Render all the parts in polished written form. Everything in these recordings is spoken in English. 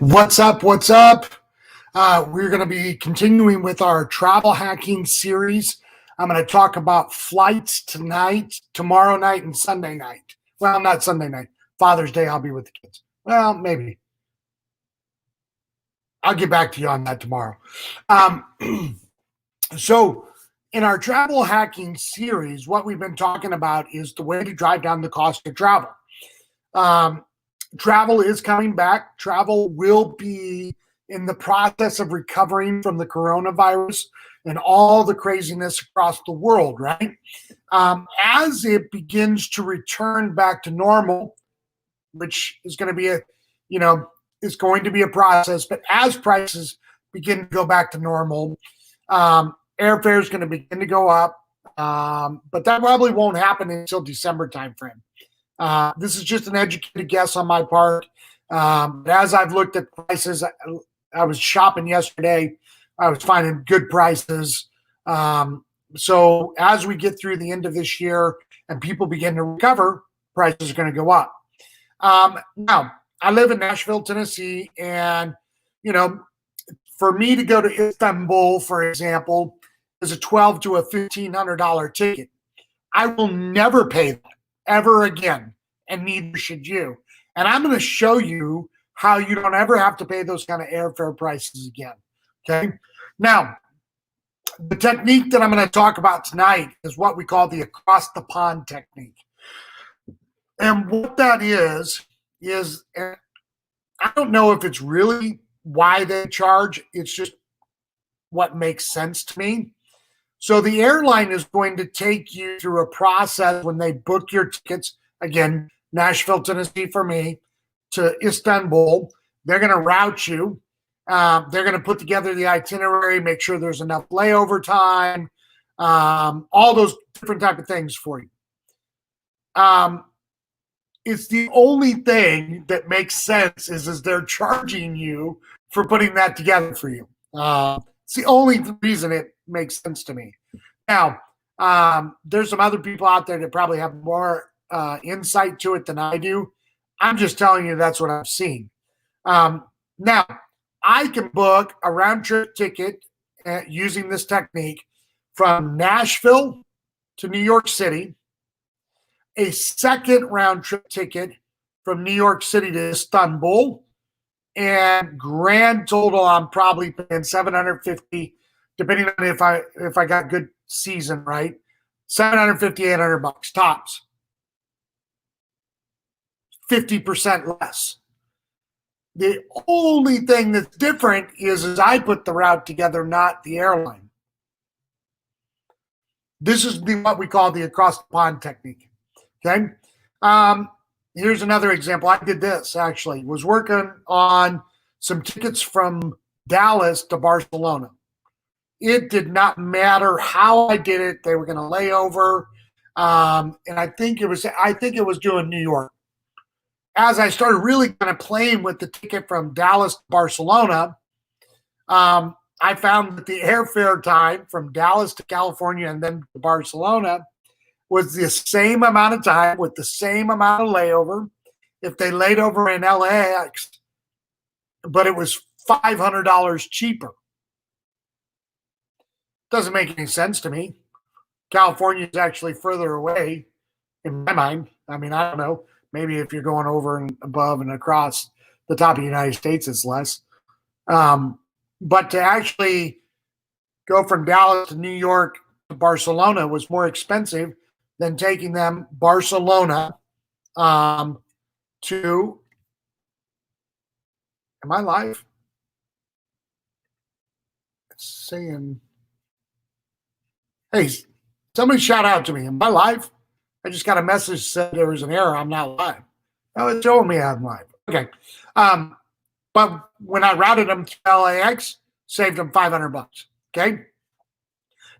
What's up? What's up? We're going to be continuing with our travel hacking series. I'm going to talk about flights tonight, tomorrow night, and Sunday night. Well, not Sunday night. Father's Day, I'll be with the kids. Well, maybe. I'll get back to you on that tomorrow. So, in our travel hacking series, what we've been talking about is the way to drive down the cost of travel. Travel is coming back. Travel will be in the process of recovering from the coronavirus and all the craziness across the world, right? As it begins to return back to normal, which is going to be is going to be a process, but as prices begin to go back to normal, airfare is going to begin to go up, but that probably won't happen until December timeframe. This is just an educated guess on my part. But as I've looked at prices, I was shopping yesterday. I was finding good prices. So as we get through the end of this year and people begin to recover, prices are going to go up. Now, I live in Nashville, Tennessee, and, for me to go to Istanbul, for example, is a $1,200 to a $1,500 ticket. I will never pay that ever again, and neither should you. And I'm going to show you how you don't ever have to pay those kind of airfare prices again. Okay. Now, the technique that I'm going to talk about tonight is what we call the across the pond technique. And what that is I don't know if it's really why they charge. It's just what makes sense to me. So the airline is going to take you through a process when they book your tickets. Again, Nashville, Tennessee for me, to Istanbul. They're going to route you. They're going to put together the itinerary, make sure there's enough layover time, all those different type of things for you. It's the only thing that makes sense is they're charging you for putting that together for you. It's the only reason it makes sense to me. Now, there's some other people out there that probably have more insight to it than I do. I'm just telling you that's what I've seen. Now, I can book a round-trip ticket using this technique from Nashville to New York City, a second round-trip ticket from New York City to Istanbul, and grand total, I'm probably paying $750, depending on if I got good season, right? $750, $800 tops. 50% less. The only thing that's different is I put the route together, not the airline. This is what we call the across the pond technique. Okay. Here's another example. I did this actually. Was working on some tickets from Dallas to Barcelona. It did not matter how I did it. They were going to lay over. And I think it was doing New York. As I started really kind of playing with the ticket from Dallas to Barcelona, I found that the airfare time from Dallas to California and then to Barcelona was the same amount of time with the same amount of layover if they laid over in LAX, but it was $500 cheaper. Doesn't make any sense to me. California is actually further away in my mind. I mean, I don't know. Maybe if you're going over and above and across the top of the United States, it's less. But to actually go from Dallas to New York to Barcelona was more expensive than taking them Barcelona to. Am I live? It's saying, hey, somebody shout out to me. Am I live? I just got a message that said there was an error. I'm not live. Oh, it's showing me I'm live. Okay. But when I routed them to LAX, saved them $500. Okay.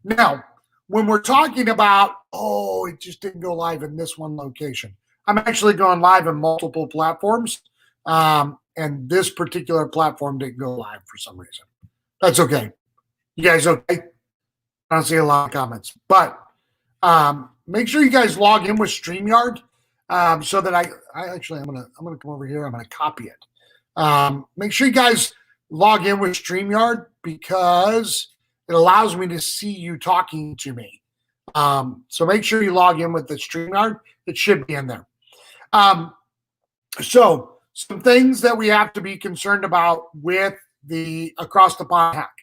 Now, when we're talking about, it just didn't go live in this one location. I'm actually going live in multiple platforms. And this particular platform didn't go live for some reason. That's okay. You guys okay? I don't see a lot of comments. But make sure you guys log in with StreamYard so that I'm gonna come over here. I'm gonna copy it. Make sure you guys log in with StreamYard because it allows me to see you talking to me. So make sure you log in with the StreamYard. It should be in there. So some things that we have to be concerned about with the across the pond hack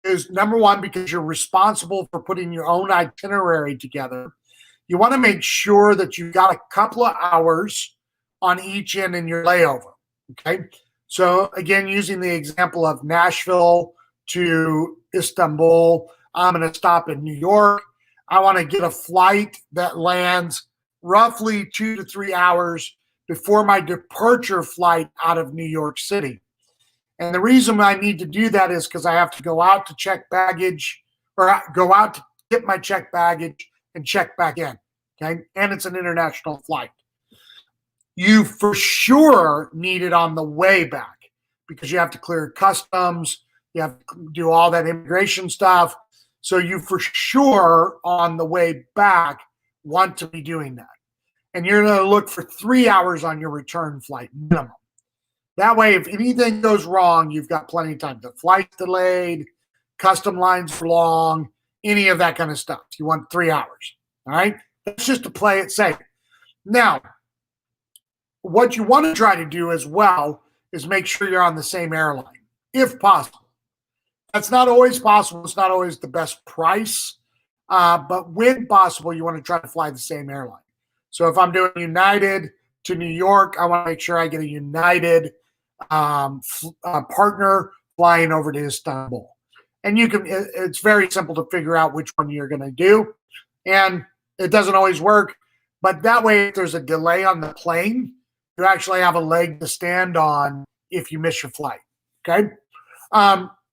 is number one, because you're responsible for putting your own itinerary together. You want to make sure that you've got a couple of hours on each end in your layover. Okay. So again, using the example of Nashville to Istanbul, I'm going to stop in New York. I want to get a flight that lands roughly 2 to 3 hours before my departure flight out of New York City. And the reason I need to do that is because I have to go out to check baggage, or go out to get my checked baggage and check back in. Okay. And it's an international flight. You for sure need it on the way back because you have to clear customs, you have to do all that immigration stuff. So you for sure on the way back want to be doing that. And you're going to look for 3 hours on your return flight minimum. That way, if anything goes wrong, you've got plenty of time. The flight's delayed, custom lines are long, any of that kind of stuff. You want 3 hours. All right. That's just to play it safe. Now, what you want to try to do as well is make sure you're on the same airline, if possible. That's not always possible. It's not always the best price. But when possible, you want to try to fly the same airline. So if I'm doing United to New York, I want to make sure I get a United partner flying over to Istanbul. And it's very simple to figure out which one you're going to do. And it doesn't always work. But that way, if there's a delay on the plane, you actually have a leg to stand on if you miss your flight. Okay.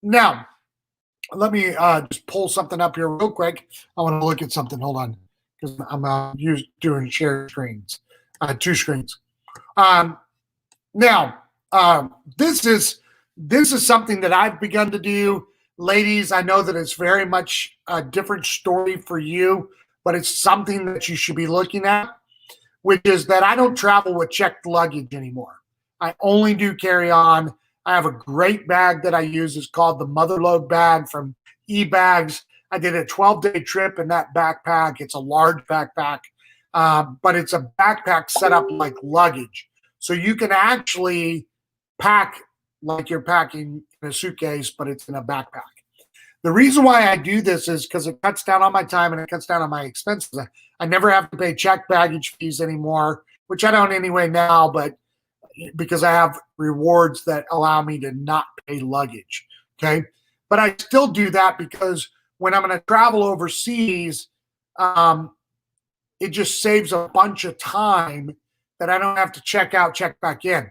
Now, let me just pull something up here real quick. I want to look at something. Hold on, because I'm doing share screens, 2 screens. Now, this is something that I've begun to do, ladies. I know that it's very much a different story for you, but it's something that you should be looking at, which is that I don't travel with checked luggage anymore. I only do carry on. I have a great bag that I use. It's called the Motherload bag from eBags. I did a 12-day trip in that backpack. It's a large backpack, but it's a backpack set up like luggage. So you can actually pack like you're packing in a suitcase, but it's in a backpack. The reason why I do this is because it cuts down on my time and it cuts down on my expenses. I never have to pay checked baggage fees anymore, which I don't anyway now, but because I have rewards that allow me to not pay luggage. Okay. But I still do that because when I'm going to travel overseas, it just saves a bunch of time that I don't have to check out, check back in.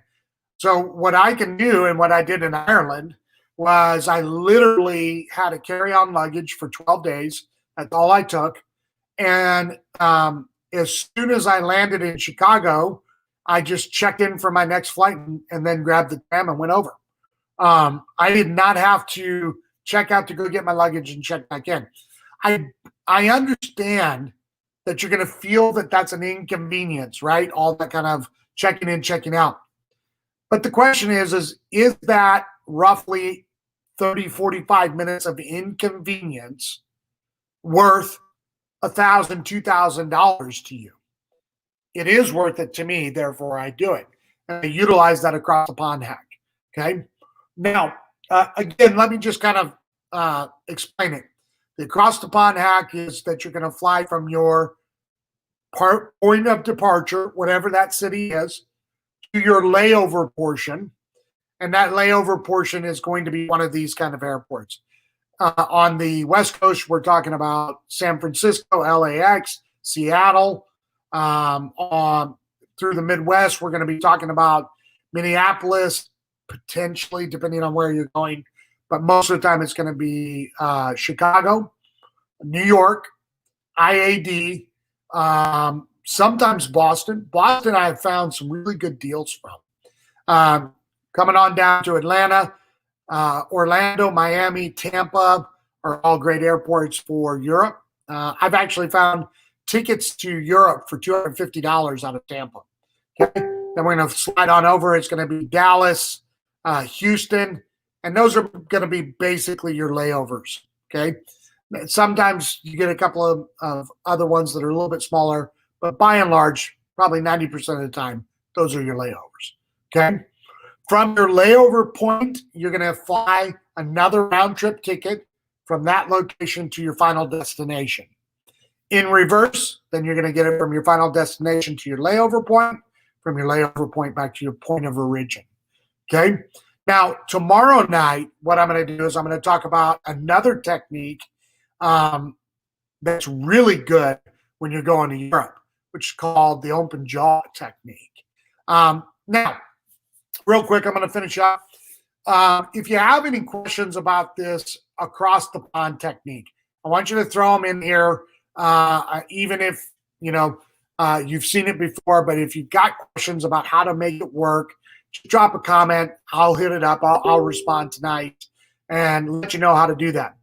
So what I can do, and what I did in Ireland, was I literally had to carry on luggage for 12 days. That's all I took. And as soon as I landed in Chicago, I just checked in for my next flight and then grabbed the tram and went over. I did not have to check out to go get my luggage and check back in. I understand that you're going to feel that that's an inconvenience, right? All that kind of checking in, checking out. But the question is that roughly 30, 45 minutes of inconvenience worth $1,000, $2,000 to you? It is worth it to me, therefore I do it. And I utilize that across the pond hack. Okay. Now, again, let me just kind of explain it. The across the pond hack is that you're going to fly from your point of departure, whatever that city is, to your layover portion. And that layover portion is going to be one of these kind of airports. On the West Coast, we're talking about San Francisco, LAX, Seattle. Through the Midwest, we're going to be talking about Minneapolis, potentially, depending on where you're going. But most of the time, it's going to be Chicago, New York, IAD, sometimes Boston. Boston, I have found some really good deals from. Coming on down to Atlanta, Orlando, Miami, Tampa are all great airports for Europe. I've actually found tickets to Europe for $250 out of Tampa. Okay. Then we're going to slide on over. It's going to be Dallas, Houston, and those are going to be basically your layovers. Okay. Sometimes you get a couple of other ones that are a little bit smaller, but by and large, probably 90% of the time, those are your layovers. Okay. From your layover point, you're going to fly another round trip ticket from that location to your final destination. In reverse, then you're going to get it from your final destination to your layover point, from your layover point back to your point of origin. Okay. Now, tomorrow night, what I'm going to do is I'm going to talk about another technique that's really good when you're going to Europe, which is called the open jaw technique. Now, real quick, I'm going to finish up. If you have any questions about this across the pond technique, I want you to throw them in here, even if you've seen it before. But if you've got questions about how to make it work, just drop a comment. I'll hit it up. I'll respond tonight and let you know how to do that.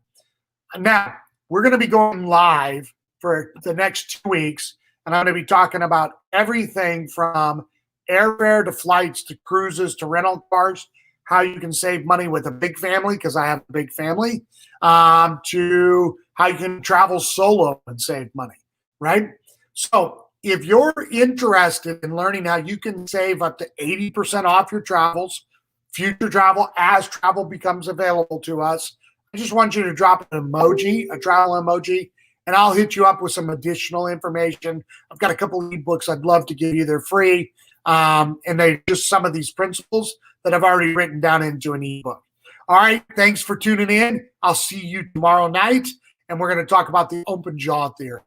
Now, we're going to be going live for the next 2 weeks, and I'm going to be talking about everything from airfare to flights to cruises to rental cars, how you can save money with a big family, because I have a big family, to how you can travel solo and save money, right? So if you're interested in learning how you can save up to 80% off your travels, future travel, as travel becomes available to us, I just want you to drop an emoji, a travel emoji, and I'll hit you up with some additional information. I've got a couple of ebooks I'd love to give you. They're free, and they're just some of these principles that I've already written down into an ebook. All right, thanks for tuning in. I'll see you tomorrow night, and we're going to talk about the open jaw theory.